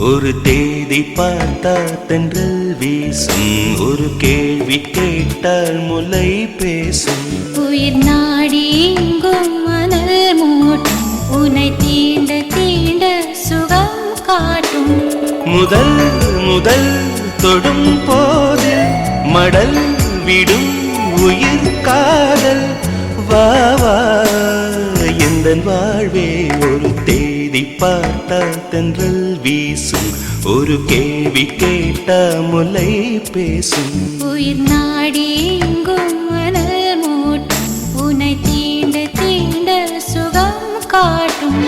ஒரு தேதி பார்த்தா தென்றல் வீசும், ஒரு கேள்வி கேட்டால் முலை பேசும். உயிர் நாடி எங்கும் மணல் மூட்டும், உன்னை தீண்ட தீண்ட சுகம் காட்டும். முதல் முதல் தொடும் போது மடல் விடும் உயிர் காதல். வா வா எந்தன் வாழ்வே ஒரு தேதி பார்த்தா தென்றல் வீசும், ஒரு கேள்வி கேட்டா முலை பேசும். உயிர் நாடி எங்கும் மணல் மூட்டும், உன்னை தீண்ட தீண்ட சுகம் காட்டும்.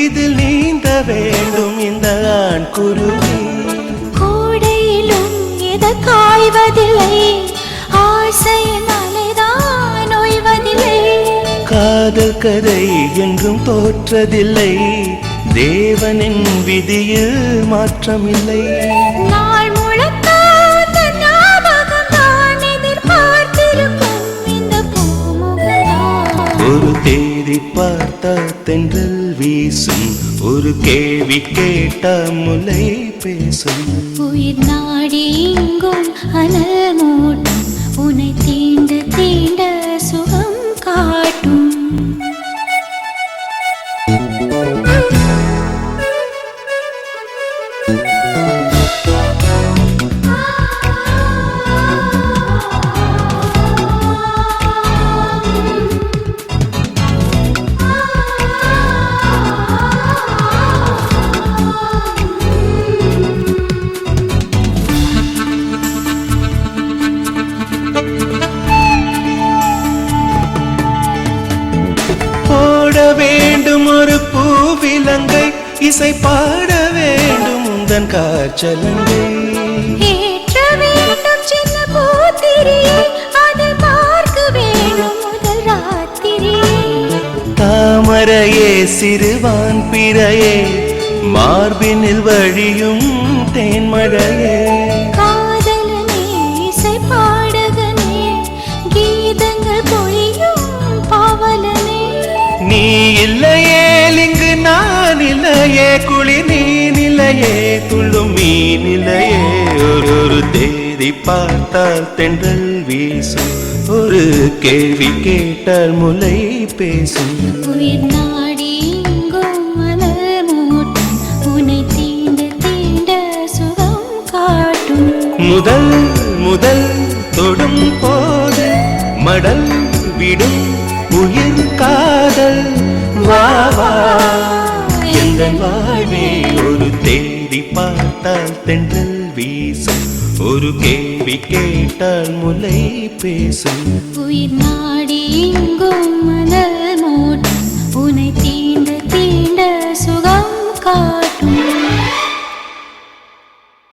இதில் நீந்த வேண்டும் இந்த ஆண் குருவி. கோடையிலும் எது காய்வதில்லை, ஆசையினாலேதான் ஓய்வதில்லை. காதல் கதை என்றும் தோற்றதில்லை, தேவனின் விதியில் மாற்றமில்லை. நாள் முழக்க ஞாபகம் தான் எதிர்பார்த்திருக்கும் இந்த பூமுகதான். ஒரு தேதி பார்த்தா தென்றல் வீசும், ஒரு கேள்வி கேட்டா முலை பேசும். உயிர் நாடி எங்கும் அனல் மூட்டும், உன்னை தீண்ட தீண்ட சுகம் காட்டும். வேண்டும் ஒரு பூவிலங்கை, இசை பாட வேண்டும் உந்தன் காற்றலங்கை. ஏற்ற வேண்டும் சின்ன பூத்திரியை, அதை பார்க்க வேண்டும் முதல் ராத்திரியை. தாமரையே சிறுவான் பிறையே, மார்பினில் வழியும் தேன்மழையே. காதலனே இசை பாடகனே, கீதங்கள் பொழியும் பாவலனே. நீ இல்லையே இங்கு நான் இல்லையே, குளிர் நீ நிலையே துள்ளும் மீ நிலையே. ஒரு தேதி பார்த்தால் தென்றல் வீசும், ஒரு கேள்வி கேட்டால் முலை பேசும். உயிர் நாடி எங்கும் மணல் மூட்டும், உன்னை தீண்ட தீண்ட சுகம் காட்டும். முதல் முதல் தொடும் போது மடல் விடும் உயிர் காதல். வா வா எந்தன் வாழ்வே ஒரு தேடி பார்த்தால் தென்றல் வீசும், ஒரு கேள்வி கேட்டால் முலை பேசும். உயிர் நாடி எங்கும்